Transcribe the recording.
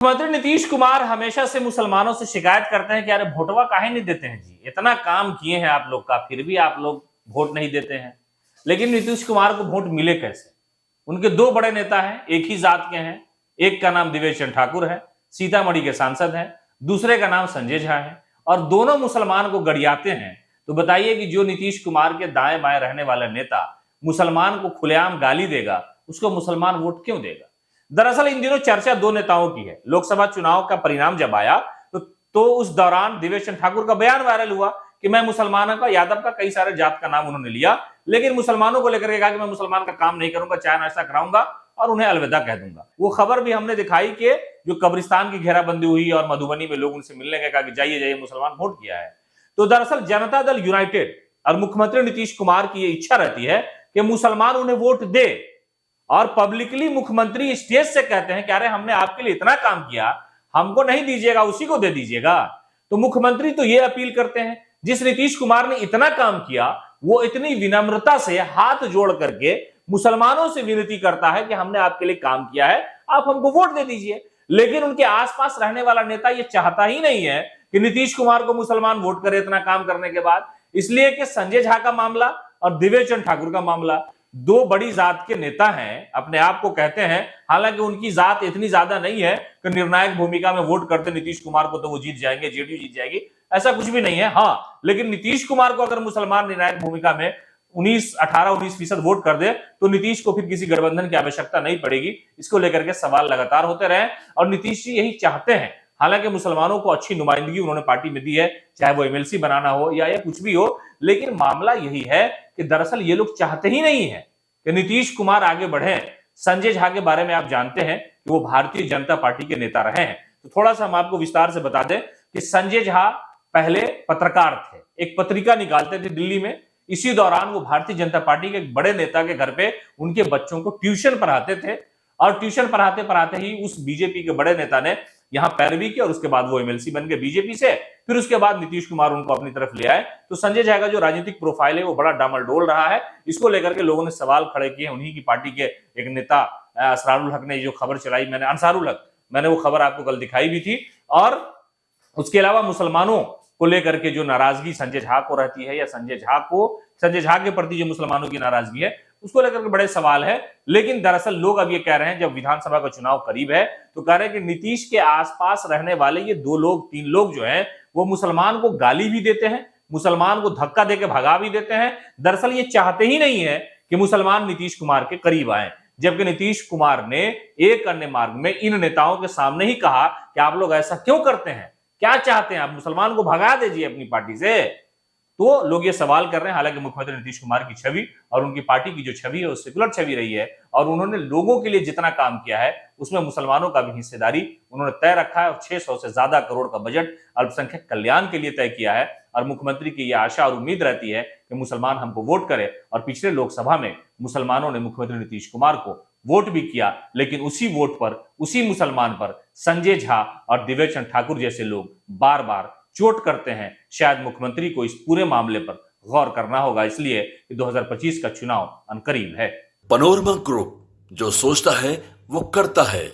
मुख्यमंत्री नीतीश कुमार हमेशा से मुसलमानों से शिकायत करते हैं कि अरे वोटवा काहे नहीं देते हैं जी, इतना काम किए हैं आप लोग का, फिर भी आप लोग वोट नहीं देते हैं। लेकिन नीतीश कुमार को वोट मिले कैसे? उनके दो बड़े नेता हैं, एक ही जात के हैं। एक का नाम दिवेश चंद्र ठाकुर है, सीतामढ़ी के सांसद हैं। दूसरे का नाम संजय झा है और दोनों मुसलमान को गड़ियाते हैं। तो बताइए कि जो नीतीश कुमार के दाएं बाएं रहने वाला नेता मुसलमान को खुलेआम गाली देगा, उसको मुसलमान वोट क्यों देगा? दरअसल इन दिनों चर्चा दो नेताओं की है। लोकसभा चुनाव का परिणाम जब आया तो उस दौरान दिवेश चंद्र ठाकुर का बयान वायरल हुआ कि मैं मुसलमानों का, यादव का, कई सारे जात का नाम उन्होंने लिया, लेकिन मुसलमानों को लेकर के कहा कि मैं मुसलमान का काम नहीं करूंगा, चाय नाश्ता कराऊंगा और उन्हें अलविदा कह दूंगा। वो खबर भी हमने दिखाई कि जो कब्रिस्तान की घेराबंदी हुई और मधुबनी में लोग उनसे मिलने गए, कहा कि जाइए जाइए मुसलमान वोट किया है। तो दरअसल जनता दल यूनाइटेड और मुख्यमंत्री नीतीश कुमार की ये इच्छा रहती है कि मुसलमान उन्हें वोट दे और पब्लिकली मुख्यमंत्री स्टेज से कहते हैं कि अरे हमने आपके लिए इतना काम किया, हमको नहीं दीजिएगा, उसी को दे दीजिएगा। तो मुख्यमंत्री तो ये अपील करते हैं, जिस नीतीश कुमार ने इतना काम किया वो इतनी विनम्रता से हाथ जोड़ करके मुसलमानों से विनती करता है कि हमने आपके लिए काम किया है, आप हमको वोट दे दीजिए। लेकिन उनके आसपास रहने वाला नेता ये चाहता ही नहीं है कि नीतीश कुमार को मुसलमान वोट करे इतना काम करने के बाद। इसलिए कि संजय झा का मामला और दिवेश चंद्र ठाकुर का मामला, दो बड़ी जात के नेता हैं, अपने आप को कहते हैं, हालांकि उनकी जात इतनी ज्यादा नहीं है कि निर्णायक भूमिका में वोट करते नीतीश कुमार को तो वो जीत जाएंगे, जेडीयू जीत जाएगी, ऐसा कुछ भी नहीं है। हाँ, लेकिन नीतीश कुमार को अगर मुसलमान निर्णायक भूमिका में 18-19% वोट कर दे तो नीतीश को फिर किसी गठबंधन की आवश्यकता नहीं पड़ेगी। इसको लेकर के सवाल लगातार होते रहे और नीतीश जी यही चाहते हैं। हालांकि मुसलमानों को अच्छी नुमाइंदगी उन्होंने पार्टी में दी है, चाहे वो एमएलसी बनाना हो या कुछ भी हो, लेकिन मामला यही है कि दरअसल ये लोग चाहते ही नहीं है कि नीतीश कुमार आगे बढ़े। संजय झा के बारे में आप जानते हैं कि वो भारतीय जनता पार्टी के नेता रहे हैं। तो थोड़ा सा हम आपको विस्तार से बता दें कि संजय झा पहले पत्रकार थे, एक पत्रिका निकालते थे दिल्ली में। इसी दौरान वो भारतीय जनता पार्टी के एक बड़े नेता के घर पे उनके बच्चों को ट्यूशन पढ़ाते थे और ट्यूशन पढ़ाते पढ़ाते ही उस बीजेपी के बड़े नेता ने यहां पैरवी की और उसके बाद वो एमएलसी बन गए बीजेपी से। फिर उसके बाद नीतीश कुमार उनको अपनी तरफ ले आए। तो संजय झा का जो राजनीतिक प्रोफाइल है वो बड़ा डामाडोल रहा है। इसको लेकर के लोगों ने सवाल खड़े किए। उन्हीं की पार्टी के एक नेता असरारुल हक ने जो खबर चलाई, अंसारुल हक, मैंने वो खबर आपको कल दिखाई भी थी। और उसके अलावा मुसलमानों को लेकर के जो नाराजगी संजय झा को रहती है या संजय झा के प्रति जो मुसलमानों की नाराजगी है, उसको लेकर के बड़े सवाल है। लेकिन दरअसल लोग अब ये कह रहे हैं, जब विधानसभा का चुनाव करीब है तो कह रहे हैं कि नीतीश के आसपास रहने वाले ये 2-3 लोग जो हैं वो मुसलमान को गाली भी देते हैं, मुसलमान को धक्का देके भगा भी देते हैं। दरअसल ये चाहते ही नहीं है कि मुसलमान नीतीश कुमार के करीब आए, जबकि नीतीश कुमार ने एक अन्य मार्ग में इन नेताओं के सामने ही कहा कि आप लोग ऐसा क्यों करते हैं, क्या चाहते हैं आप, मुसलमान को भगा दीजिए अपनी पार्टी से। तो लोग ये सवाल कर रहे हैं। हालांकि मुख्यमंत्री नीतीश कुमार की छवि और उनकी पार्टी की जो छवि है वो सेकुलर छवि रही है और उन्होंने लोगों के लिए जितना काम किया है उसमें मुसलमानों का भी हिस्सेदारी उन्होंने तय रखा है और 600 से ज्यादा करोड़ का बजट अल्पसंख्यक कल्याण के लिए तय किया है। और मुख्यमंत्री की यह आशा और उम्मीद रहती है कि मुसलमान हमको वोट करे। और पिछले लोकसभा में मुसलमानों ने मुख्यमंत्री नीतीश कुमार को वोट भी किया, लेकिन उसी वोट पर, उसी मुसलमान पर संजय झा और दिवेश चंद्र ठाकुर जैसे लोग बार बार चोट करते हैं। शायद मुख्यमंत्री को इस पूरे मामले पर गौर करना होगा, इसलिए कि 2025 का चुनाव अनकरीब है। पनोरमा ग्रुप, जो सोचता है वो करता है।